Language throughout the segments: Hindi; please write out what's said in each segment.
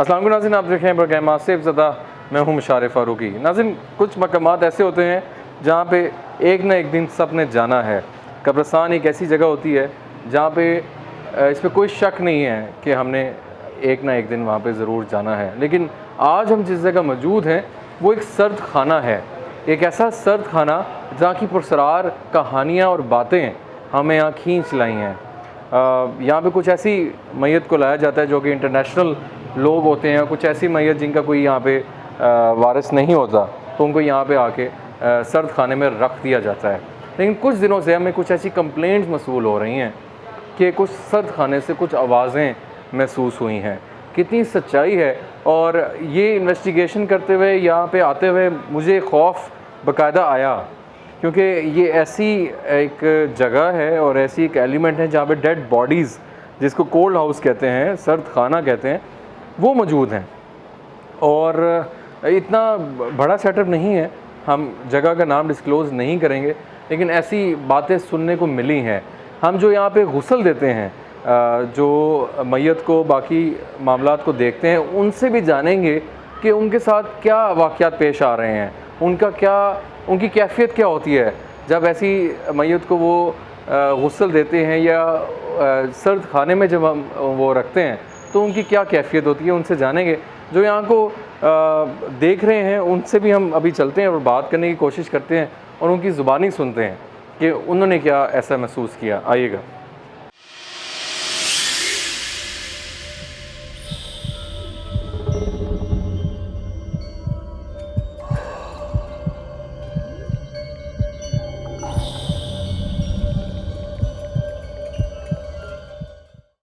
अस्सलाम वालेकुम नाज़रीन, आप देख रहे हैं प्रोग्राम आसिफ ज़दा। मैं हूं मुशारिफ फ़ारूकी। नाज़रीन, कुछ मकामात ऐसे होते हैं जहां पे एक ना एक दिन सब ने जाना है। कब्रिस्तान एक ऐसी जगह होती है जहां पे इस पर कोई शक नहीं है कि हमने एक ना एक दिन वहां पे ज़रूर जाना है। लेकिन आज हम जिस जगह मौजूद हैं वो एक सर्द खाना है, एक ऐसा सर्द खाना जहाँ की पुरसरार कहानियाँ और बातें हमें यहाँ खींच लाई हैं। यहाँ पे कुछ ऐसी मैयत को लाया जाता है जो कि इंटरनेशनल लोग होते हैं, कुछ ऐसी मैयत जिनका कोई यहाँ पे वारिस नहीं होता, तो उनको यहाँ पे आके सर्द खाने में रख दिया जाता है। लेकिन कुछ दिनों से हमें कुछ ऐसी कंप्लेंट्स मसूल हो रही हैं कि कुछ सर्द खाने से कुछ आवाज़ें महसूस हुई हैं। कितनी सच्चाई है, और ये इन्वेस्टिगेशन करते हुए यहाँ पे आते हुए मुझे खौफ बाकायदा आया, क्योंकि ये ऐसी एक जगह है और ऐसी एक एलिमेंट है जहाँ पे डेड बॉडीज़, जिसको कोल्ड हाउस कहते हैं, सर्द खाना कहते हैं, वो मौजूद हैं। और इतना बड़ा सेटअप नहीं है, हम जगह का नाम डिस्क्लोज़ नहीं करेंगे, लेकिन ऐसी बातें सुनने को मिली हैं। हम जो यहाँ पे गुस्ल देते हैं, जो मैयत को, बाकी मामलात को देखते हैं, उनसे भी जानेंगे कि उनके साथ क्या वाक़यात पेश आ रहे हैं, उनकी कैफ़ियत क्या होती है जब ऐसी मैयत को वो गुस्ल देते हैं या सर्द खाने में जब हम वो रखते हैं तो उनकी क्या कैफ़ियत होती है। उनसे जानेंगे। जो यहाँ को देख रहे हैं उनसे भी हम अभी चलते हैं और बात करने की कोशिश करते हैं और उनकी ज़ुबानी सुनते हैं कि उन्होंने क्या ऐसा महसूस किया। आइएगा।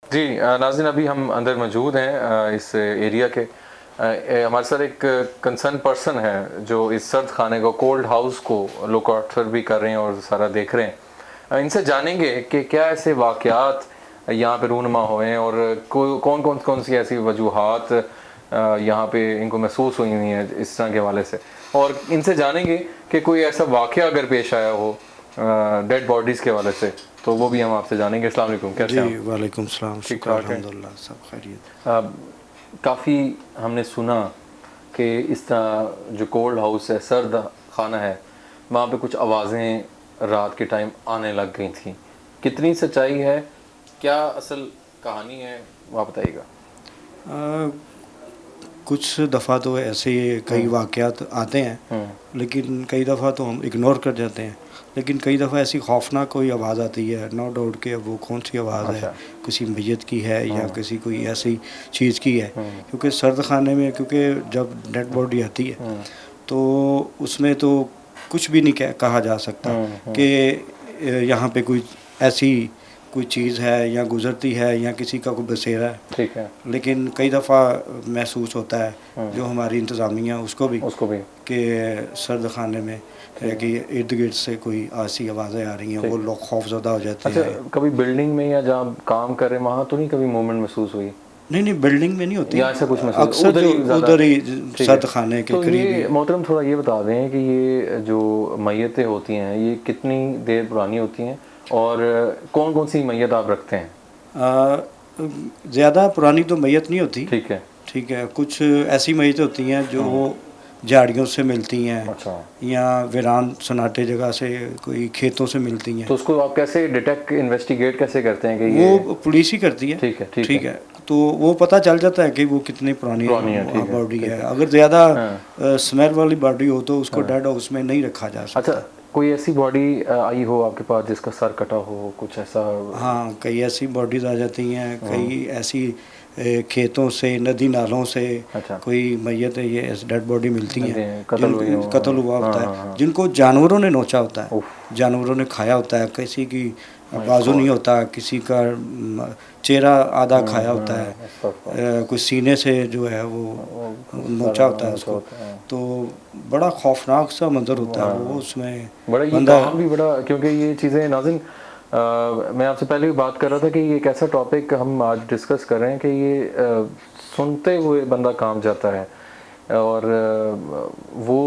जी नाज़रीन, अभी हम अंदर मौजूद हैं इस एरिया के। हमारे साथ एक कंसर्न पर्सन है जो इस सर्द खाने को, कोल्ड हाउस को लुक आउट भी कर रहे हैं और सारा देख रहे हैं। इनसे जानेंगे कि क्या ऐसे वाक़यात यहाँ पे रूनुमा हुए हैं और कौन सी ऐसी वजूहात यहाँ पे इनको महसूस हुई हुई हैं इस तरह के हवाले से, और इनसे जानेंगे कि कोई ऐसा वाक़या अगर पेश आया हो डेड बॉडीज़ के हवाले से, तो वो भी हम आपसे जानेंगे। अस्सलाम वालेकुम, कैसे हैं? वालेकुम सलाम, ठीक ठाक है, अल्हम्दुलिल्लाह, सब खैरियत। काफ़ी हमने सुना कि इस तरह जो कोल्ड हाउस है, सर्द खाना है, वहाँ पे कुछ आवाज़ें रात के टाइम आने लग गई थी। कितनी सच्चाई है, क्या असल कहानी है, वो आप बताइएगा। कुछ दफ़ा तो ऐसे कई वाक़यात आते हैं, लेकिन कई दफ़ा तो हम इग्नोर कर जाते हैं। लेकिन कई दफ़ा ऐसी खौफनाक कोई आवाज़ आती है, नो डाउट कि वो कौन सी आवाज़ है, किसी मैयत की है या किसी कोई ऐसी चीज़ की है। क्योंकि सर्द खाने में, क्योंकि जब डेड बॉडी आती है तो उसमें तो कुछ भी नहीं कहा जा सकता कि यहाँ पे कोई ऐसी कोई चीज़ है या गुज़रती है या किसी का कोई बसेरा है। ठीक है। लेकिन कई दफ़ा महसूस होता है जो हमारी इंतज़ामिया उसको भी कि सर्द खाने में है कि इर्द गिर्द से कोई ऐसी आवाज़ें आ रही हैं, वो लोग खौफज़दा हो जाते हैं। अच्छा, कभी बिल्डिंग में या जहाँ काम कर रहे हैं वहाँ तो नहीं कभी मूवमेंट महसूस हुई? नहीं, बिल्डिंग में नहीं होती, ऐसा कुछ अक्सर उधर ही सर्द खाने के करीब ही। मोहतरम, थोड़ा ये बता दें कि ये जो मैयतें होती हैं ये कितनी देर पुरानी होती हैं और कौन सी मैयत आप रखते हैं? ज़्यादा पुरानी तो मैयत नहीं होती। ठीक है। कुछ ऐसी मैयतें होती हैं जो झाड़ियों से मिलती हैं। अच्छा। या वीरान सन्नाटे जगह से, कोई खेतों से मिलती हैं। तो उसको आप कैसे डिटेक्ट, इन्वेस्टिगेट कैसे करते हैं कि वो पुलिस ही करती है। ठीक है। तो वो पता चल जाता है कि वो कितनी पुरानी बॉडी है। अगर ज़्यादा स्मेल वाली बॉडी हो तो उसको डेड हाउस में नहीं रखा जा सकता। अच्छा, कोई ऐसी बॉडी आई हो आपके पास जिसका सर कटा हो, कुछ ऐसा? हाँ, कई ऐसी बॉडीज आ जाती हैं, कई ऐसी खेतों से, नदी नालों से। अच्छा। कोई मैयत है, ये डेड बॉडी मिलती हैं, कत्ल हुआ होता है, जिनको जानवरों ने नोचा होता है, जानवरों ने खाया होता है। किसी की बाजू नहीं होता, किसी का चेहरा आधा खाया होता है, कोई सीने से जो है वो नोचा होता है उसको। तो बड़ा खौफनाक सा मंजर होता है वो, उसमें बंदा भी बड़ा, क्योंकि ये चीज़ें नाज़रीन, मैं आपसे पहले भी बात कर रहा था कि ये एक ऐसा टॉपिक हम आज डिस्कस कर रहे हैं कि ये सुनते हुए बंदा काम जाता है, और वो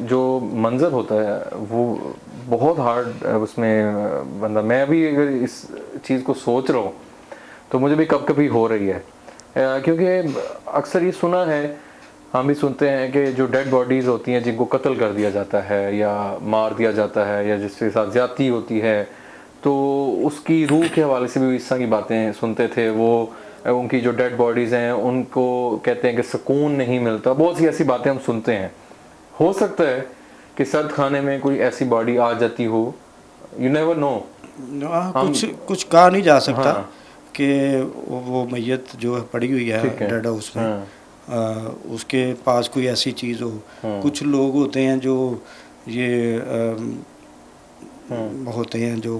जो मंज़र होता है वो बहुत हार्ड उसमें बंदा, मैं भी अगर इस चीज़ को सोच रहा हूँ तो मुझे भी कभी हो रही है क्योंकि अक्सर ये सुना है, हम भी सुनते हैं कि जो डेड बॉडीज़ होती हैं जिनको कत्ल कर दिया जाता है या मार दिया जाता है या जिसके साथ ज़्यादती होती है, तो उसकी रूह के हवाले से भी इस तरह की बातें सुनते थे। वो उनकी जो डेड बॉडीज़ हैं उनको कहते हैं कि सुकून नहीं मिलता, बहुत सी ऐसी बातें हम सुनते हैं। हो सकता है कि सर्द खाने में कोई ऐसी बॉडी आ जाती हो, यू नेवर नो। कुछ कुछ कहा नहीं जा सकता हाँ। कि वो मैयत जो है पड़ी हुई है ठीक है। डेड हाउस में, हाँ। उसके पास कोई ऐसी चीज़ हो। कुछ लोग होते हैं जो ये होते हैं जो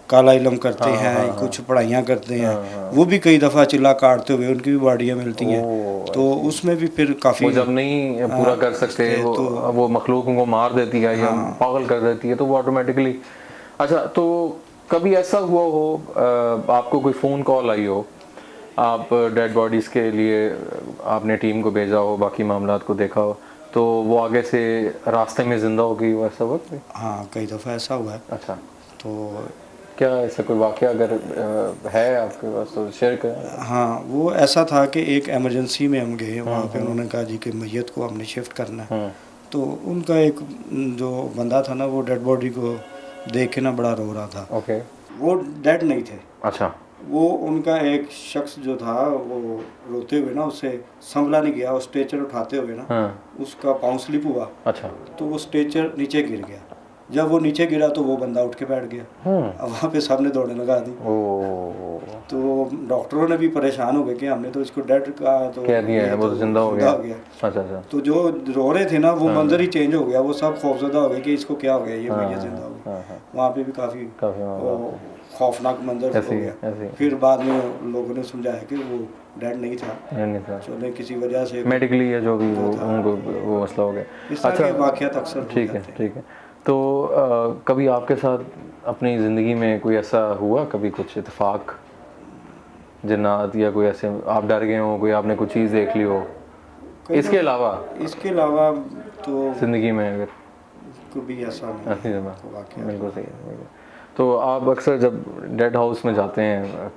काला इलम करते हाँ, हैं, हाँ, कुछ पढ़ाइयाँ करते हैं, हाँ। वो भी कई दफ़ा चिल्ला काटते हुए उनकी भी बॉडियाँ मिलती हैं। ओह, तो उसमें भी फिर काफ़ी वो जब नहीं पूरा कर सकते वो मखलूक उनको मार देती है या पागल कर देती है, तो वो ऑटोमेटिकली। अच्छा, तो कभी ऐसा हुआ हो आपको कोई फ़ोन कॉल आई हो, आप डेड बॉडीज़ के लिए आपने टीम को भेजा हो, बाकी मामलात को देखा हो, तो वो आगे से रास्ते में ज़िंदा हो गई हो, ऐसा हुआ कभी? हाँ, कई दफ़ा ऐसा हुआ है। अच्छा, तो क्या ऐसा कोई वाक़या अगर है आपके पास तो शेयर करें। हाँ, वो ऐसा था कि एक इमरजेंसी में हम गए वहाँ पे, उन्होंने कहा जी कि मैयत को हमने शिफ्ट करना है। तो उनका एक जो बंदा था ना, वो डेड बॉडी को देख के ना बड़ा रो रहा था। ओके। वो डेड नहीं थे, अच्छा। वो उनका एक शख्स जो था वो रोते हुए ना, उससे संभला नहीं गया, वो स्ट्रेचर उठाते हुए ना उसका पाँव स्लिप हुआ। अच्छा। तो वो स्ट्रेचर नीचे गिर गया। जब वो नीचे गिरा तो वो बंदा उठ के बैठ गया। अब वहाँ पे सबने दौड़ने लगा दी। तो डॉक्टरों ने भी परेशान हो गए कि हमने तो इसको डेड का तो कह दिया है, वो तो जिंदा हो गया। अच्छा अच्छा। तो जो रो रहे थे ना, वो मंजर ही चेंज हो गया, वो सब खौफजदा हो गए कि इसको क्या हो गया, ये मैयत जिंदा हो गई। वहाँ पे भी काफ़ी खौफनाक मंजर हो गया। फिर बाद में लोगों ने समझाया कि वो डेड नहीं था, चलो किसी वजह से मेडिकली या जो भी उनको वो मसला हो गया। इस तरह के वाक़यात अक्सर ठीक है, ठीक है। तो कभी आपके साथ अपनी ज़िंदगी में कोई ऐसा हुआ, कभी कुछ इत्तेफाक, जन्नत या कोई ऐसे आप डर गए हो, कोई आपने कुछ चीज़ देख ली हो? इसके अलावा तो ज़िंदगी में अगर कभी ऐसा नहीं वाक़या। बिल्कुल सही है। तो आप अक्सर जब डेड हाउस में जाते हैं,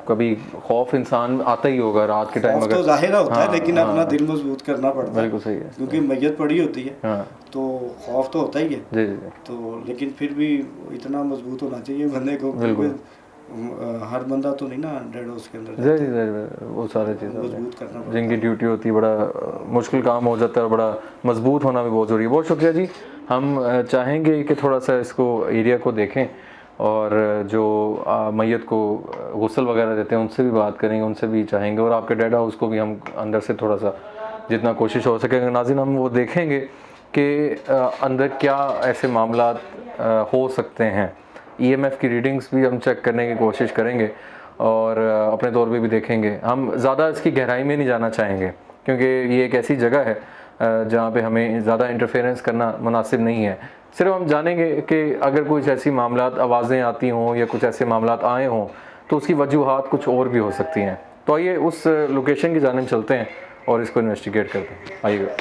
कभी खौफ इंसान आता ही होगा रात के टाइम? तो ज़ाहिर होता है, लेकिन अपना दिल मजबूत करना पड़ता है। बिल्कुल सही है, क्योंकि मैयत पड़ी होती है। तो खौफ तो होता ही है। जी जी। तो लेकिन फिर भी इतना मजबूत होना चाहिए बंदे को। बिल्कुल, हर बंदा तो नहीं ना डेड हाउस के अंदर। जी, वो सारी चीज़ें मजबूत करना पड़ता है, जिनकी ड्यूटी होती है, बड़ा मुश्किल काम हो जाता है, बड़ा मजबूत होना भी बहुत ज़रूरी है। बहुत शुक्रिया जी। हम चाहेंगे कि थोड़ा सा इसको एरिया को देखें और जो मैयत को गुस्ल वगैरह देते हैं उनसे भी बात करेंगे, उनसे भी चाहेंगे, और आपके डेड हाउस को भी हम अंदर से थोड़ा सा जितना कोशिश हो सके नाज़रीन हम वो देखेंगे कि अंदर क्या ऐसे मामलात हो सकते हैं। EMF की रीडिंग्स भी हम चेक करने की कोशिश करेंगे और अपने तौर पे भी देखेंगे। हम ज़्यादा इसकी गहराई में नहीं जाना चाहेंगे क्योंकि ये एक ऐसी जगह है जहाँ पे हमें ज़्यादा इंटरफेरेंस करना मुनासिब नहीं है। सिर्फ हम जानेंगे कि अगर कुछ ऐसी मामलात आवाज़ें आती हों या कुछ ऐसे मामलात आए हों तो उसकी वजूहात कुछ और भी हो सकती हैं। तो आइए उस लोकेशन की जानिब चलते हैं और इसको इन्वेस्टिगेट करते हैं। आइएगा।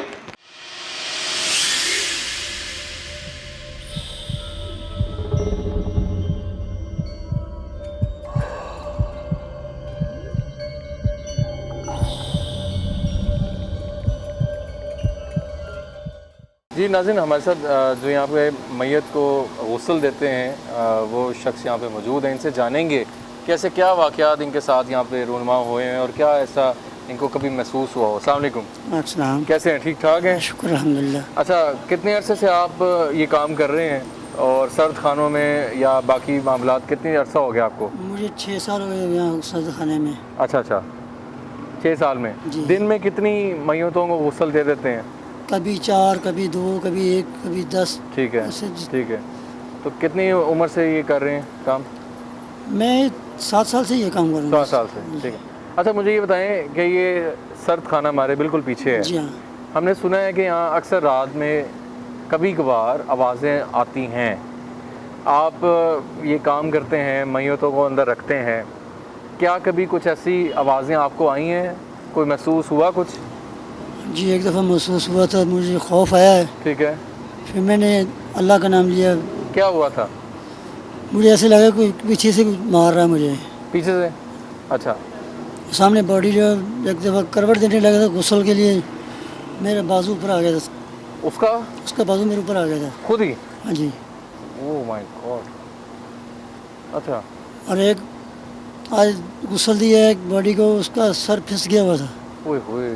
जी नाज़रीन, हमारे साथ जो यहाँ पे मैयत को गुस्ल देते हैं वो शख्स यहाँ पे मौजूद हैं। इनसे जानेंगे कि ऐसे क्या वाक़यात इनके साथ यहाँ पे रूनमा हुए हैं और क्या ऐसा इनको कभी महसूस हुआ हो। अस्सलाम वालेकुम। अस्सलाम। कैसे हैं? ठीक ठाक हैं? शुक्र अल्हम्दुलिल्लाह। अच्छा, कितने अरसे से आप ये काम कर रहे हैं और सर्द खानों में या बाकी मामलात कितनी अर्सा हो गया आपको? मुझे 6 साल हो गए यहाँ सर्द खाने में। अच्छा अच्छा, 6 साल में। दिन में कितनी मैयतों को गुस्ल दे देते हैं? कभी 4, कभी 2, कभी 1, कभी 10। ठीक है, ठीक है। तो कितनी उम्र से ये कर रहे हैं काम? मैं 7 साल से ये काम कर रहा हूँ। 7 साल से, ठीक है। अच्छा, मुझे ये बताएं कि ये सर्द खाना हमारे बिल्कुल पीछे है। जी हाँ। हमने सुना है कि यहाँ अक्सर रात में कभी कभार आवाज़ें आती हैं। आप ये काम करते हैं, मैयतों को अंदर रखते हैं, क्या कभी कुछ ऐसी आवाज़ें आपको आई हैं? कोई महसूस हुआ कुछ? जी, एक दफ़ा महसूस हुआ था, मुझे खौफ आया है। ठीक है। फिर मैंने अल्लाह का नाम लिया। क्या हुआ था? मुझे ऐसे लगा कोई पीछे से मार रहा है मुझे। पीछे से? अच्छा। सामने बॉडी जो एक दफ़ा करवट देने लगा था गुस्ल के लिए, मेरे बाजू ऊपर आ गया था, उसका उसका बाजू मेरे ऊपर आ गया था। खुद ही? हाँ जी। Oh my God. अच्छा। और एक आज गुस्ल दिया एक बॉडी को, उसका सर फिस गया हुआ था। ओए होए।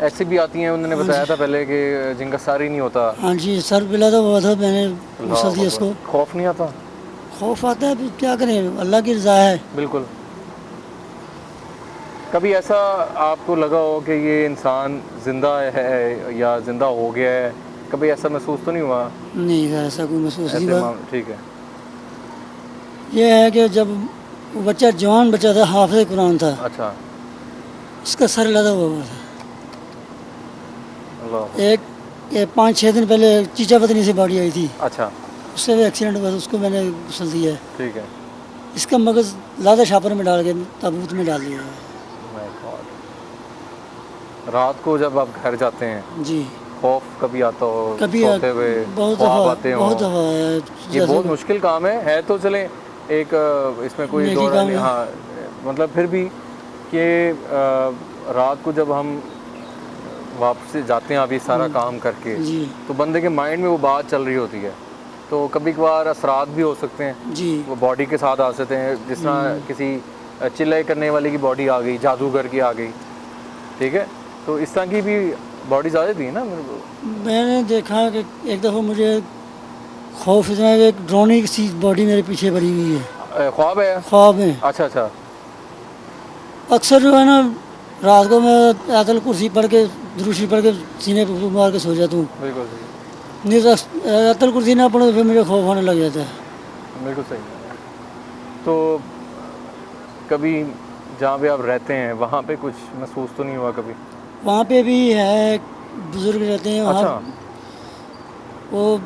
ऐसी भी आती हैं, उन्होंने हाँ बताया जी। था पहले कि जिनका सर ही नहीं होता। हाँ जी, सर पिला था हुआ था, मैंने गुस्ल अल्लाह दिया उसको। अकबर। खौफ नहीं आता? खौफ आता है, फिर क्या करें, अल्लाह की रज़ा है। बिल्कुल। कभी ऐसा आपको लगा हो कि ये इंसान ज़िंदा है या ज़िंदा हो गया है? कभी ऐसा महसूस तो नहीं हुआ? नहीं, ऐसा कोई महसूस नहीं ऐसे हुआ। ठीक है। ये है कि जब वो बच्चा जवान बच्चा था, हाफ़िज़ कुरान था, अच्छा। उसका सर लदा हुआ था। अल्लाह। एक ये 5-6 दिन पहले चीचा पत्नी से बॉडी आई थी, अच्छा। उससे भी एक्सीडेंट हुआ था, उसको मैंने गुस्ल दिया है। ठीक है। इसका मगज़ लादा छापर में डाल के ताबूत में डाल दिया है। My God. रात को जब आप घर जाते हैं, जी। खौफ कभी आता हो? कभी सोते हुए बहुत ख्वाब दफ़ा आते हो? बहुत दफ़ा है। ये जैसे बहुत मुश्किल काम है तो चलें एक इसमें कोई नेकी दौड़ काम नहीं। है। हाँ, मतलब फिर भी कि रात को जब हम वापस जाते हैं अभी सारा काम करके, जी तो बंदे के माइंड में वो बात चल रही होती है, तो कभी कभार असरात भी हो सकते हैं, जी वो बॉडी के साथ आ सकते हैं। जिस तरह किसी चिल्लाई करने वाले की बॉडी आ गई, जादूगर की आ गई, ठीक है, तो इस तरह की भी बॉडीज आ जाती है ना मेरे को। मैंने देखा कि एक दफ़ा मुझे खौफ इतना है कि एक ड्रोनी सी बॉडी मेरे पीछे पड़ी हुई है ख्वाब है? ख्वाब में। अच्छा अच्छा। अक्सर जो है ना, रात को मैं आयतल कुर्सी पढ़ के, दुरूशी पढ़ के सीने पर मार के सो जाता हूँ। बिल्कुल सही। नहीं तो आयतल कुर्सी ना पढ़ो तो फिर मुझे खौफ होने लग जाता है। बिल्कुल सही। तो कभी जहाँ पे आप रहते हैं वहाँ पे कुछ महसूस तो नहीं हुआ कभी? वहाँ पे भी है, बुज़ुर्ग रहते हैं वहाँ। अच्छा। वो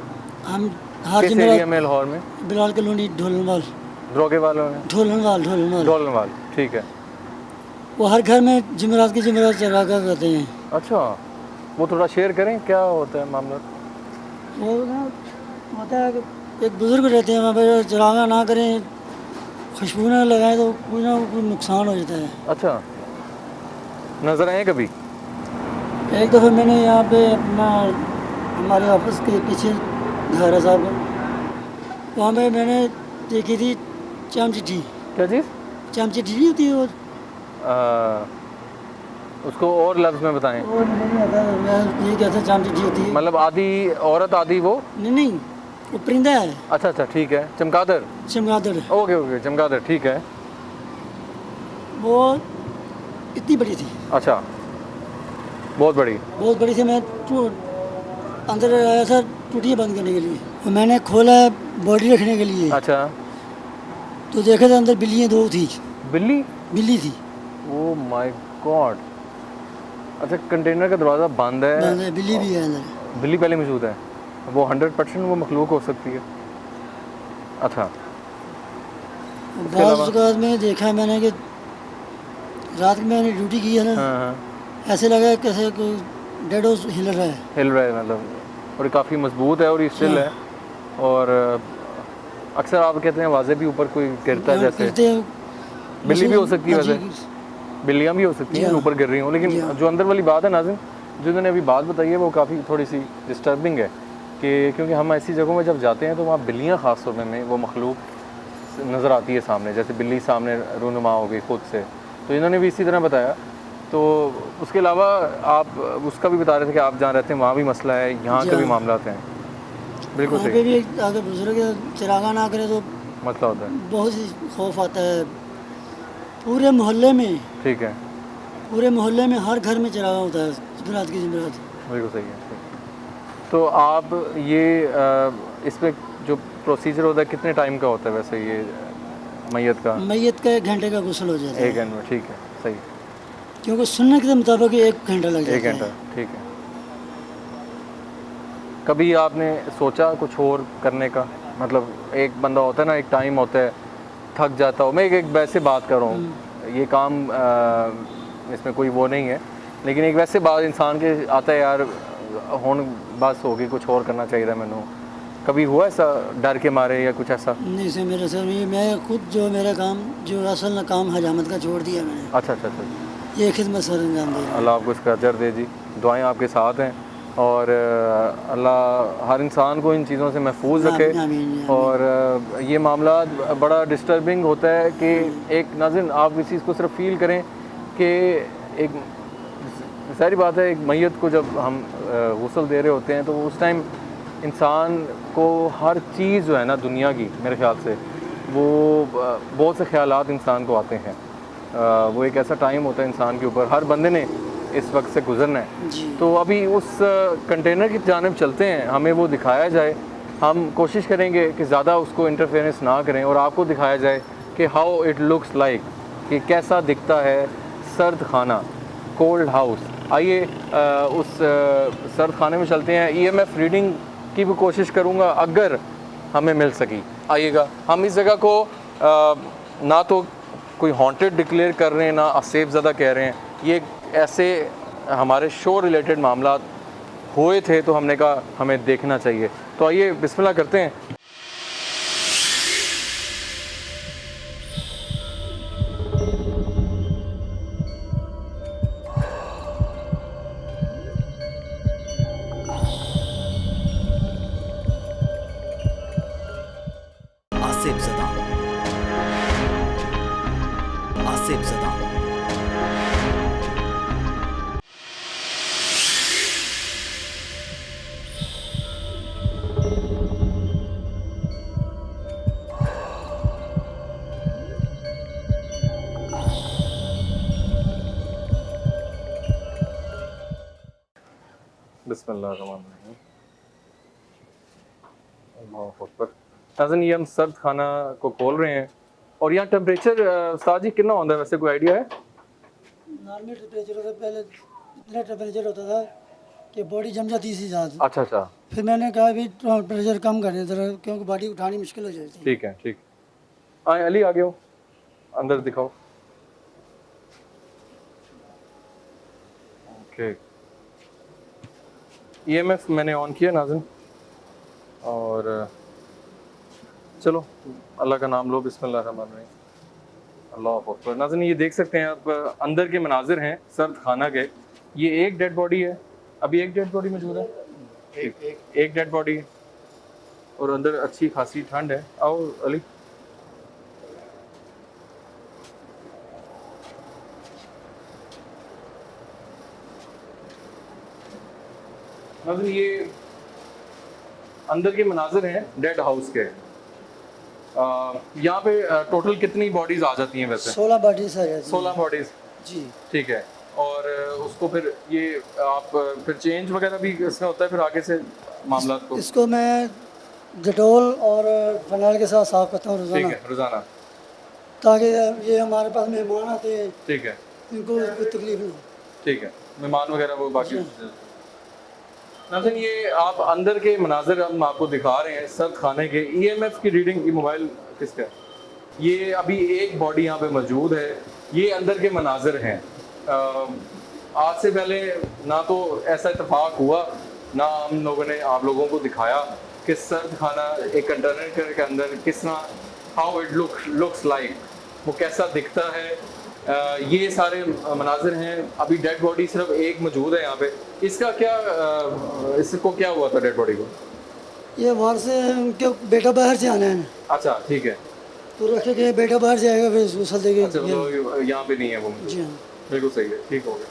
हम हर किस एरिया में लाहौर में? बिलाल कॉलोनी, ढोलनवाल। द्रोगे वालों में? ढोलनवाल डोलनवाल, ठीक है। वो हर घर में जुमेरात की जुमेरात चरागा करते हैं। अच्छा, वो थोड़ा शेयर करें, क्या होता है मामला? वो ना होता है कि एक बुज़ुर्ग रहते हैं वहाँ पे, चरागा ना करें, खुशबू ना लगाएं तो कोई ना कोई नुकसान हो जाता है। अच्छा, नज़र आए कभी? एक दफ़ा मैंने यहाँ पे अपना, हमारे ऑफिस के पीछे घर है साहब, वहाँ पे मैंने देखी थी चामचिट्ठी। क्या चीज़? चामचिट्ठी नहीं होती वो, उसको और लफ्ज़ में बताएं। वो मुझे नहीं आता, मैं ये कहता चामचिट्ठी होती है। मतलब आधी औरत आधी वो? नहीं, वो परिंदा है, अच्छा अच्छा, ठीक है, चमगादड़। चमगादड़। ओके ओके, चमगादड़, ठीक है। वो इतनी बड़ी थी, अच्छा, बहुत बड़ी। बहुत बड़ी थी। मैं अंदर आया था टूटियाँ बंद करने के लिए, और मैंने खोला बॉडी रखने के लिए, अच्छा। तो देखा था अंदर बिल्लियाँ 2 थी। बिल्ली? बिल्ली थी। Oh my God. अच्छा, कंटेनर का दरवाज़ा बंद है, बिल्ली भी है अंदर। बिल्ली पहले मौजूद है, वो 100% वो मखलूक हो सकती है। अच्छा। इसके बाद अलावा? में देखा मैंने कि रात में मैंने ड्यूटी की है ना, हाँ हाँ, ऐसे लगा कैसे कोई डेड हाउस हिल रहा है। हिल रहा है मतलब, और ये काफ़ी मजबूत है और ये स्टिल है। और अक्सर आप कहते हैं आवाज़ें भी ऊपर कोई गिरता है जैसे। गिरते हैं, बिल्ली भी हो सकती है हाँ जी, वैसे, बिल्लियाँ भी हो सकती हैं जी जो हाँ। ऊपर गिर रही हों, लेकिन जी हाँ। जो अंदर वाली बात है नाज़िम, जो इन्होंने अभी बात बताई है वो काफ़ी थोड़ी सी डिस्टर्बिंग है, कि क्योंकि हम ऐसी जगहों में जब जाते हैं तो वहाँ बिल्लियाँ ख़ास तौर में वो मखलूक नज़र आती है सामने, जैसे बिल्ली सामने रूनुमा हो गई खुद से, तो इन्होंने भी इसी तरह बताया। तो उसके अलावा आप उसका भी बता रहे थे कि आप जहाँ रहते हैं वहाँ भी मसला है, यहाँ जी के भी हाँ। मामला हैं। बिल्कुल वहाँ पे सही, भी अगर बुजुर्ग चरागा ना करे तो मसला होता है। बहुत ही खौफ आता है। पूरे मोहल्ले में, ठीक है, पूरे मोहल्ले में हर घर में चरागा होता है जुमेरात की जुमेरात। बिल्कुल सही है। तो आप ये इस पर जो प्रोसीजर होता है कितने टाइम का होता है वैसे ये मैयत का? मैयत का 1 घंटे का गुस्ल हो जाता है। 1 घंटे में, ठीक है, सही। क्योंकि सुनने के मुताबिक 1 घंटा लग 1 जाता घंटा, है। ठीक है। कभी आपने सोचा कुछ और करने का? मतलब एक बंदा होता है ना, एक टाइम होता है थक जाता हो, मैं एक वैसे बात कर रहा हूँ, ये काम इसमें कोई वो नहीं है, लेकिन एक वैसे बात इंसान के आता है यार, हुण बस हो गई, कुछ और करना चाहिए मैनू, कभी हुआ ऐसा डर के मारे या कुछ ऐसा? नहीं सर, मेरे सर ये मैं खुद जो मेरा काम जो असल काम हजामत का छोड़ दिया मैंने, अच्छा अच्छा अच्छा। ये खिदमत सर अंजाम दे रहा हूँ। अल्लाह आपको इसका अजर दे जी, दुआएं आपके साथ हैं और अल्लाह हर इंसान को इन चीज़ों से महफूज रखे। आमीन, आमीन। और ये मामला बड़ा डिस्टर्बिंग होता है कि एक नाज़रीन आप इस चीज़ को सिर्फ फील करें कि एक सारी बात है, एक मैयत को जब हम गुस्ल दे रहे होते हैं तो उस टाइम इंसान को हर चीज़ जो है ना दुनिया की, मेरे ख्याल से वो बहुत से ख्यालात इंसान को आते हैं। वो एक ऐसा टाइम होता है इंसान के ऊपर, हर बंदे ने इस वक्त से गुजरना है। जी। तो अभी उस कंटेनर की जानिब चलते हैं, हमें वो दिखाया जाए, हम कोशिश करेंगे कि ज़्यादा उसको इंटरफेरेंस ना करें और आपको दिखाया जाए कि हाउ इट लुक्स लाइक, कि कैसा दिखता है सर्द खाना, कोल्ड हाउस। आइए उस सर्द खाने में चलते हैं। EMF रीडिंग की भी कोशिश करूँगा अगर हमें मिल सकी। आइएगा, हम इस जगह को ना तो कोई हॉन्टेड डिक्लेयर कर रहे हैं ना आसेफ ज़दा कह रहे हैं, ये ऐसे हमारे शो रिलेटेड मामला हुए थे तो हमने कहा हमें देखना चाहिए। तो आइए बिस्मिल्लाह करते हैं। आसिफ ज़दा, आसिफ ज़दा। बिस्मिल्लाहिर्रहमानिर्रहीम। अल्लाहु अकबर। नाज़रीन, ये हम सर्द खाना को खोल रहे हैं और यहाँ टेम्परेचर उस्ताद जी कितना होता है, वैसे कोई आइडिया है? नॉर्मल टेम्परेचर होता, पहले इतना टेम्परेचर होता था कि बॉडी जम जाती थी ज़्यादा। अच्छा अच्छा, फिर मैंने कहा भी टेम्परेचर कम कर दें ज़रा, क्योंकि बॉडी उठानी मुश्किल हो जाती है। ठीक है ठीक। आए अली, आ गए हो, अंदर दिखाओ। ओके, EMF मैंने ऑन किया नाज़रीन, और चलो अल्लाह का नाम लो, बिस्मिल्लाहिर्रहमानिर्रहीम, अल्लाह अकबर। नाज़रीन, ये देख सकते हैं आप अंदर के मनाजिर हैं सर्द खाना के। ये एक डेड बॉडी है, अभी एक डेड बॉडी मौजूद है, एक डेड बॉडी, और अंदर अच्छी खासी ठंड है। आओ अली। नाज़रीन, ये अंदर के मनाजिर हैं डेड हाउस के। यहाँ पे टोटल कितनी बॉडीज आ जाती हैं वैसे? 16 बॉडीज आ जाती हैं। 16 बॉडीज, जी। ठीक है। और उसको फिर ये आप फिर चेंज वगैरह भी इसमें होता है फिर आगे से मामला को? इसको मैं डेटोल और फिनाइल के साथ साफ करता हूँ ठीक रोज़ाना, है, रोजाना। ताकि ये हमारे पास मेहमान आते हैं, ठीक है इनको कोई तकलीफ ना हो। ठीक है, मेहमान वगैरह वो बाकी। नाज़रीन, ये आप अंदर के मनाजिर हम आपको दिखा रहे हैं सर्द खाने के। EMF की रीडिंग की मोबाइल किसका है? ये अभी एक बॉडी यहाँ पे मौजूद है, ये अंदर के मनाजिर हैं। आज से पहले ना तो ऐसा इत्तेफाक हुआ, ना हम लोगों ने आप लोगों को दिखाया कि सर्द खाना एक कंटेनर के अंदर किस तरह, हाउ इट लुक्स लाइक, वो कैसा दिखता है। ये सारे मनाजिर हैं। अभी डेड बॉडी सिर्फ एक मौजूद है यहाँ पे। इसका क्या इसको क्या हुआ था डेड बॉडी को? ये बाहर से उनके बेटा बाहर से आना है, अच्छा ठीक है। तो रखे के बेटा बाहर से आएगा, फिर गुसल देंगे। अच्छा, तो यहाँ पे नहीं है वो? जी हाँ, बिल्कुल सही है, ठीक हो गया।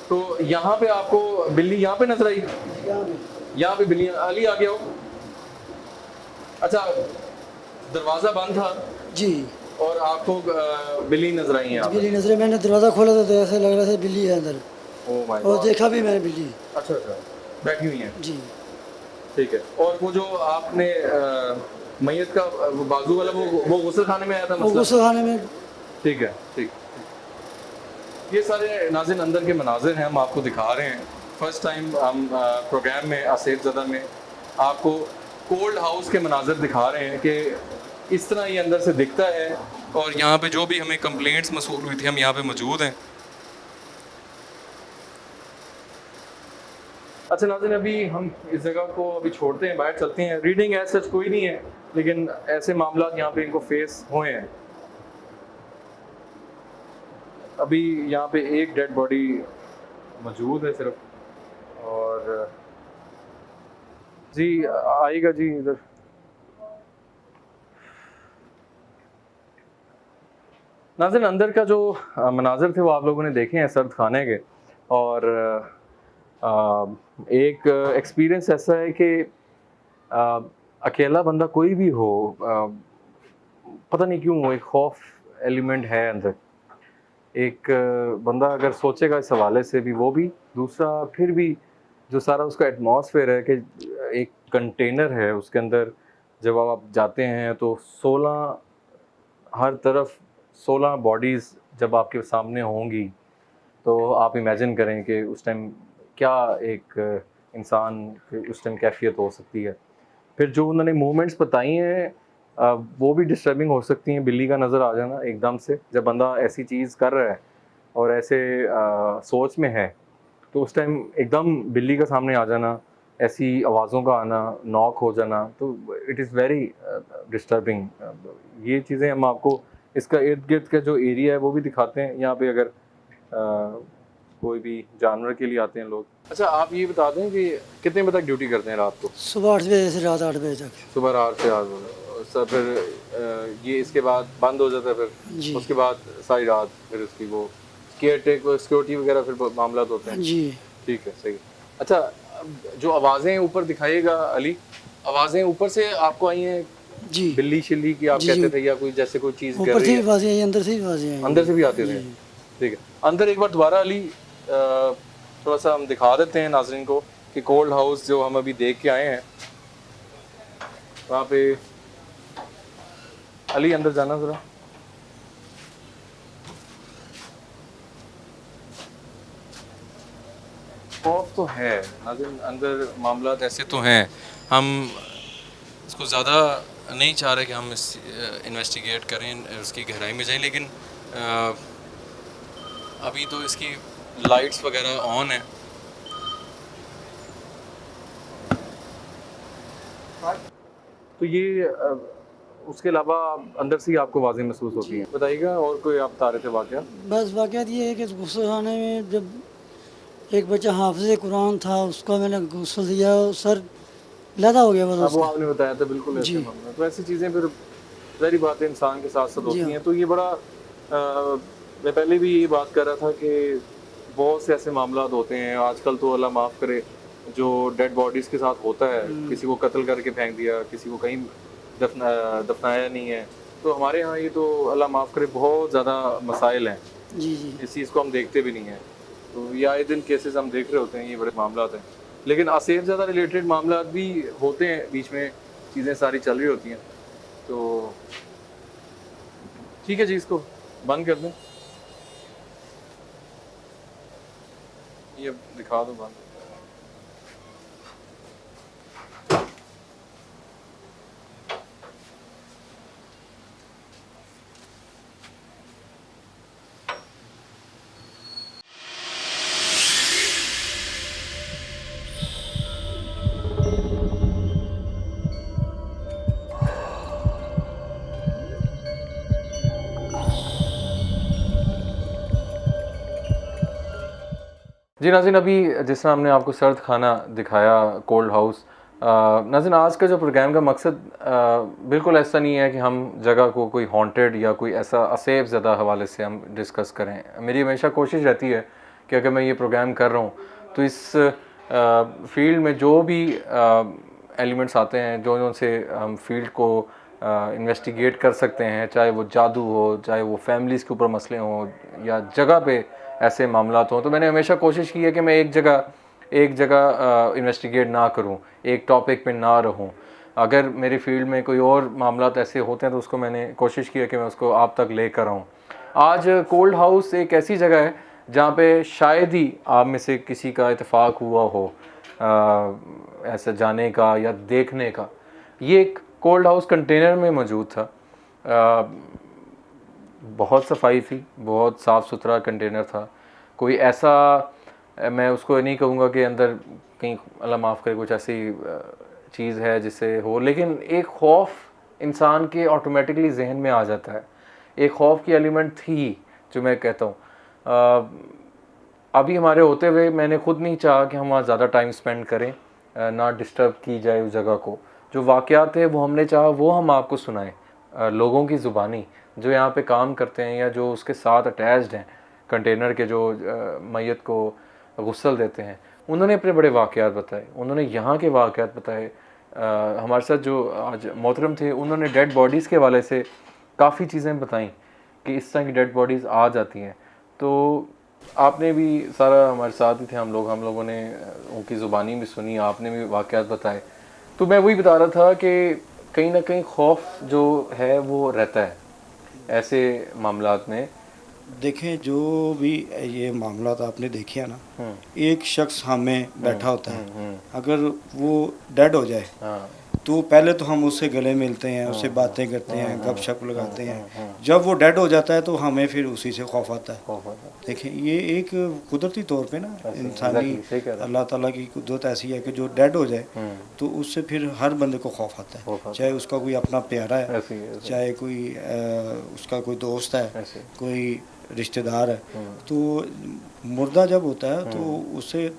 तो यहाँ पे आपको बिल्ली यहाँ पे नजर आई? यहाँ पे बिल्ली। अली आ गया हो। अच्छा, दरवाज़ा बंद था जी, और आपको बिल्ली नजर आई है? बिल्ली नजर, मैंने दरवाज़ा खोला था तो ऐसा लग रहा था बिल्ली है अंदर, ओह माय और गॉड। देखा भी मैंने बिल्ली। अच्छा अच्छा, बैठी हुई है, जी। ठीक है। और वो जो आपने मैयत का वो बाजू वाला वो गुस्ल खाने में आया था वो मसला? गुस्ल खाने में। ठीक है ठीक। ये सारे नाज़रीन अंदर के मनाजिर हैं, हम आपको दिखा रहे हैं। फर्स्ट टाइम हम प्रोग्राम में आसिफ ज़दा में आपको कोल्ड हाउस के मनाजिर दिखा रहे हैं कि इस तरह ये अंदर से दिखता है। और यहाँ पे जो भी हमें कंप्लेंट्स मसूल हुई थी, हम यहाँ पे मौजूद हैं। अच्छा नाज़रीन, अभी हम इस जगह को अभी छोड़ते हैं, बाहर चलते हैं। रीडिंग एज सच कोई नहीं है, लेकिन ऐसे मामला यहाँ पे इनको फेस हुए हैं। अभी यहाँ पे एक डेड बॉडी मौजूद है सिर्फ, और जी आइएगा जी इधर। नाज़रीन, अंदर का जो मनाज़र थे वो आप लोगों ने देखे हैं सर्द खाने के, और एक एक्सपीरियंस ऐसा है कि अकेला बंदा कोई भी हो, पता नहीं क्यों एक खौफ एलिमेंट है अंदर। एक बंदा अगर सोचेगा इस हवाले से भी, वो भी दूसरा, फिर भी जो सारा उसका एटमॉस्फेयर है कि एक कंटेनर है, उसके अंदर जब आप जाते हैं तो 16 हर तरफ 16 बॉडीज़ जब आपके सामने होंगी, तो आप इमेजिन करें कि उस टाइम क्या एक इंसान की उस टाइम कैफियत हो सकती है। फिर जो उन्होंने मूवमेंट्स बताई हैं वो भी डिस्टर्बिंग हो सकती हैं। बिल्ली का नज़र आ जाना एकदम से, जब बंदा ऐसी चीज़ कर रहा है और ऐसे सोच में है, तो उस टाइम एकदम बिल्ली का सामने आ जाना, ऐसी आवाज़ों का आना, नॉक हो जाना, तो इट इज़ वेरी डिस्टर्बिंग। ये चीज़ें हम आपको इसका इर्द गिर्द का जो एरिया है वो भी दिखाते हैं। यहाँ पे अगर कोई भी जानवर के लिए आते हैं लोग। अच्छा, आप ये बता दें कि कितने बजे तक ड्यूटी करते हैं रात को? सुबह 8 बजे से रात 8 बजे तक। सुबह 8 से 8 बजे। सर फिर ये इसके बाद बंद हो जाता है, जी। फिर उसके बाद सारी रात फिर उसकी वो केयर टेक सिक्योरिटी वगैरह फिर मामला होते हैं? जी। ठीक है, सही। अच्छा, अब जो आवाज़ें ऊपर दिखाइएगा अली, आवाज़ें ऊपर से आपको आई हैं जी। बिल्ली शिल्ली की आप जी, कहते जी। थे, या कोई जैसे कोई चीज़ कर ऊपर रही से है? भी आवाज़ें आई, अंदर से भी आवाज़ें आई। अंदर से भी आते थे? जी। ठीक है, अंदर एक बार दोबारा अली थोड़ा सा हम दिखा देते हैं नाज़रीन को कि कोल्ड हाउस जो हम अभी देख के आए हैं, वहाँ पे अली अंदर जाना ज़रा। खौफ तो है नाज़रीन, अंदर मामला ऐसे तो हैं। हम इसको ज़्यादा नहीं चाह रहे कि हम इस इन्वेस्टिगेट करें, उसकी गहराई में जाएं, लेकिन अभी तो इसकी लाइट्स वगैरह ऑन है। तो ये उसके अलावा अंदर से ही आपको आवाज़ें महसूस होती हैं? बताइएगा, और कोई आप बता रहे थे वाक़या? बस वाक़यात ये है कि इस गुस्ल खाने में जब एक बच्चा हाफ़िज़ कुरान था, उसको मैंने गुस्ल दिया, सर लदा हो गया बस अब वो उसका। आपने बताया था, बिल्कुल ऐसे जी। मामला। तो ऐसी चीज़ें फिर ज़ाहिर बात है इंसान के साथ साथ जी होती हाँ। हैं। तो ये बड़ा मैं पहले भी ये बात कर रहा था कि बहुत से ऐसे मामला होते हैं आजकल, तो अल्लाह माफ़ करे, जो डेड बॉडीज़ के साथ होता है, किसी को कत्ल करके फेंक दिया, किसी को कहीं दफनाया नहीं है। तो हमारे यहाँ ये तो अल्लाह माफ़ करे बहुत ज़्यादा मसाइल हैं, जी, जी। इस चीज़ को हम देखते भी नहीं हैं। तो ये आए दिन केसेस हम देख रहे होते हैं, ये बड़े मामला हैं। लेकिन आसेफ ज़्यादा रिलेटेड मामला भी होते हैं, बीच में चीज़ें सारी चल रही होती हैं। तो ठीक है जी, इसको बंद कर दें, ये दिखा दो बंद। जी नाज़रीन, अभी जिस तरह हमने आपको सर्द खाना दिखाया, कोल्ड हाउस, नाज़रीन आज का जो प्रोग्राम का मकसद बिल्कुल ऐसा नहीं है कि हम जगह को कोई हॉन्टेड या कोई ऐसा असेफ ज़्यादा हवाले से हम डिस्कस करें। मेरी हमेशा कोशिश रहती है कि अगर मैं ये प्रोग्राम कर रहा हूँ तो इस फील्ड में जो भी एलिमेंट्स आते हैं, जो उनसे हम फील्ड को इन्वेस्टिगेट कर सकते हैं, चाहे वो जादू हो, चाहे वो फैमिलीज़ के ऊपर मसले हों, या जगह पे ऐसे मामला हों, तो मैंने हमेशा कोशिश की है कि मैं एक जगह इन्वेस्टिगेट ना करूं, एक टॉपिक पे ना रहूं। अगर मेरी फील्ड में कोई और मामला ऐसे होते हैं तो उसको मैंने कोशिश की है कि मैं उसको आप तक लेकर आऊं। आज कोल्ड हाउस एक ऐसी जगह है जहाँ पे शायद ही आप में से किसी का इत्तेफाक हुआ हो ऐसा जाने का या देखने का। ये एक कोल्ड हाउस कंटेनर में मौजूद था, बहुत सफाई थी, बहुत साफ़ सुथरा कंटेनर था। कोई ऐसा मैं उसको नहीं कहूँगा कि अंदर कहीं अल्लाह माफ़ करे कुछ ऐसी चीज़ है जिससे हो, लेकिन एक खौफ इंसान के ऑटोमेटिकली जहन में आ जाता है। एक खौफ की एलिमेंट थी जो मैं कहता हूँ। अभी हमारे होते हुए मैंने खुद नहीं चाहा कि हम वहाँ ज़्यादा टाइम स्पेंड करें, ना डिस्टर्ब की जाए उस जगह को। जो वाक़यात है वो हमने चाहा वो हम आपको सुनाएं, लोगों की ज़ुबानी जो यहाँ पे काम करते हैं या जो उसके साथ अटैच्ड हैं, कंटेनर के जो मैयत को गुस्ल देते हैं, उन्होंने अपने बड़े वाक़यात बताए, उन्होंने यहाँ के वाक़यात बताए। हमारे साथ जो आज मोहतरम थे उन्होंने डेड बॉडीज़ के हवाले से काफ़ी चीज़ें बताई कि इस तरह की डेड बॉडीज़ आ जाती हैं। तो आपने भी सारा हमारे साथ ही थे, हम लोगों ने उनकी ज़ुबानी भी सुनी, आपने भी वाक़यात बताए। तो मैं वही बता रहा था कि कहीं ना कहीं खौफ जो है वो रहता है ऐसे मामलात में। देखें जो भी ये मामला आपने देखे है ना, एक शख्स हमें बैठा होता है, अगर वो डेड हो जाए हाँ तो पहले तो हम उससे गले मिलते हैं, उससे बातें करते हैं, गपशप लगाते हैं। जब वो डेड हो जाता है तो हमें फिर उसी से खौफ आता है। देखें ये एक कुदरती तौर पे ना इंसानी अल्लाह ताला की कुदरत ऐसी है कि जो डेड हो जाए तो उससे फिर हर बंदे को खौफ आता है, चाहे उसका कोई अपना प्यारा है, चाहे कोई उसका कोई दोस्त है, कोई रिश्तेदार है। तो मुर्दा जब होता है तो उससे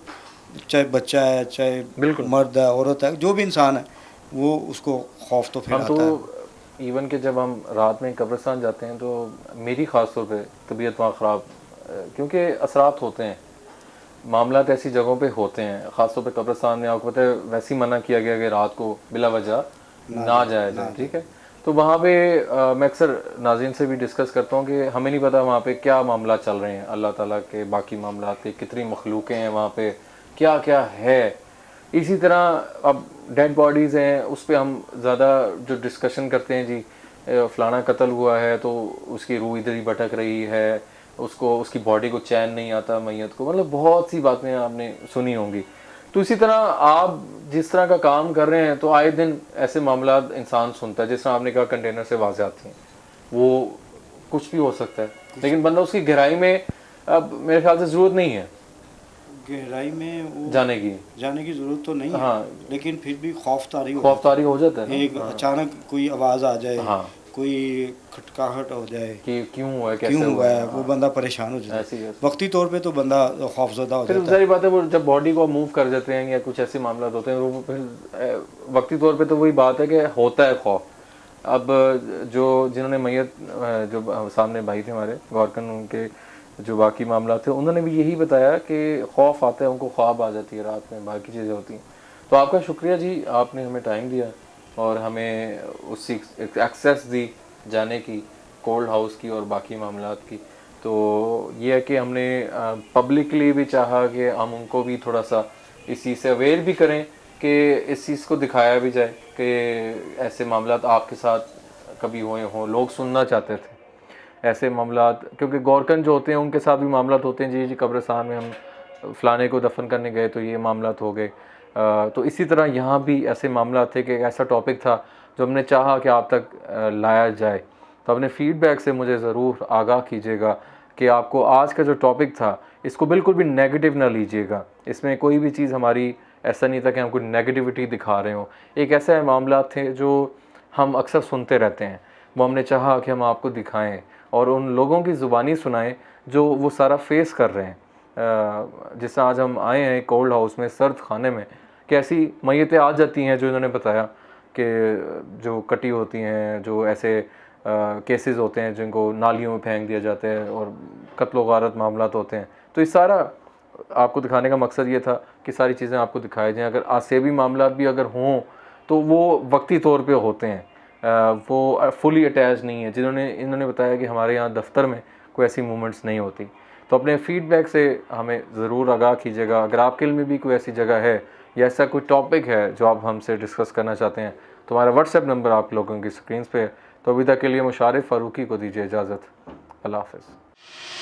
चाहे बच्चा है, चाहे मर्द है, औरत है, जो भी इंसान है वो उसको खौफ तो फिर आता है। इवन कि जब हम रात में कब्रिस्तान जाते हैं तो मेरी ख़ास तौर पे तबीयत वहाँ ख़राब, क्योंकि असरात होते हैं, मामलात ऐसी जगहों पे होते हैं, ख़ास तौर पे कब्रिस्तान में आपको पता है वैसे ही मना किया गया कि रात को बिला वजह ना जाया जाए, ठीक है। तो वहाँ पे मैं अक्सर नाज़रीन से भी डिस्कस करता हूँ कि हमें नहीं पता वहाँ पे क्या मामला चल रहे हैं, अल्लाह ताला के बाकी मामलात के कितनी मखलूक़ें हैं वहाँ पे, क्या क्या है। इसी तरह अब डेड बॉडीज़ हैं उस पर हम ज़्यादा जो डिस्कशन करते हैं, जी फ़लाना कत्ल हुआ है तो उसकी रूह इधर ही भटक रही है, उसको उसकी बॉडी को चैन नहीं आता मैयत को, मतलब बहुत सी बातें आपने सुनी होंगी। तो इसी तरह आप जिस तरह का काम कर रहे हैं तो आए दिन ऐसे मामला इंसान सुनता है, जिस तरह आपने कहा कंटेनर से आवाज़ें आती हैं, वो कुछ भी हो सकता है, लेकिन बंदा उसकी गहराई में अब मेरे ख्याल से ज़रूरत नहीं है गहराई में जाने की ज़रूरत तो नहीं है। हाँ, लेकिन फिर भी खौफतारी हो जाता है एक अचानक कोई आवाज़ आ जाए, कोई खटकाहट हो जाए कि क्यों हुआ है, कैसे हुआ है, वो बंदा परेशान हो जाता है। वक्ती तौर पे तो बंदा खौफजदा हो जाता है। फिर सारी बात है वो जब बॉडी को मूव कर जाते हैं या कुछ ऐसे मामला होते हैं वो फिर वक्ती तौर पे तो वही बात है कि होता है खौफ। अब जो जिन्होंने मैयत जो सामने भाई थे हमारे गौरकन, उनके जो बाकी मामला थे उन्होंने भी यही बताया कि खौफ आता है, उनको ख्वाब आ जाती है रात में, बाकी चीज़ें होती हैं। तो आपका शुक्रिया जी, आपने हमें टाइम दिया और हमें उसकी एक्सेस दी जाने की, कोल्ड हाउस की और बाकी मामलात की। तो ये है कि हमने पब्लिकली भी चाहा कि हम उनको भी थोड़ा सा इस चीज़ से अवेयर भी करें कि इस चीज़ को दिखाया भी जाए कि ऐसे मामलात आपके साथ कभी हुए हों, लोग सुनना चाहते थे ऐसे मामलात, क्योंकि गौरकन जो होते हैं उनके साथ भी मामलात होते हैं, जी कब्रिस्तान में हम फ़लाने को दफन करने गए तो ये मामलात हो गए। तो इसी तरह यहाँ भी ऐसे मामला थे कि एक ऐसा टॉपिक था जो हमने चाहा कि आप तक लाया जाए। तो अपने फ़ीडबैक से मुझे ज़रूर आगाह कीजिएगा कि आपको आज का जो टॉपिक था इसको बिल्कुल भी नेगेटिव ना लीजिएगा। इसमें कोई भी चीज़ हमारी ऐसा नहीं था कि हम कोई नेगेटिविटी दिखा रहे हों। एक ऐसे मामला थे जो हम अक्सर सुनते रहते हैं, वो हमने चाहा कि हम आपको दिखाएं और उन लोगों की ज़ुबानी सुनाएं जो वो सारा फेस कर रहे हैं। जिस आज हम आए हैं कोल्ड हाउस में, सर्द खाने में, कैसी मैयतें आ जाती हैं जो इन्होंने बताया कि जो कटी होती हैं, जो ऐसे केसेस होते हैं जिनको नालियों में फेंक दिया जाता है और कत्ल गारत मामलात होते हैं। तो ये सारा आपको दिखाने का मकसद ये था कि सारी चीज़ें आपको दिखाई जाएँ। अगर आसेबी मामलात भी अगर हों तो वो वक्ती तौर पे होते हैं, वो फुली अटैच नहीं है। इन्होंने बताया कि हमारे यहाँ दफ्तर में कोई ऐसी मूवमेंट्स नहीं होती। तो अपने फ़ीडबैक से हमें ज़रूर आगाह कीजिएगा। अगर आपके इल्म में भी कोई ऐसी जगह है या ऐसा कोई टॉपिक है जो आप हमसे डिस्कस करना चाहते हैं तो हमारा व्हाट्सएप नंबर आप लोगों की स्क्रीन पे है। तो अभी तक के लिए मुशारिफ फ़ारूकी को दीजिए इजाज़त। अल्लाह हाफ़िज़।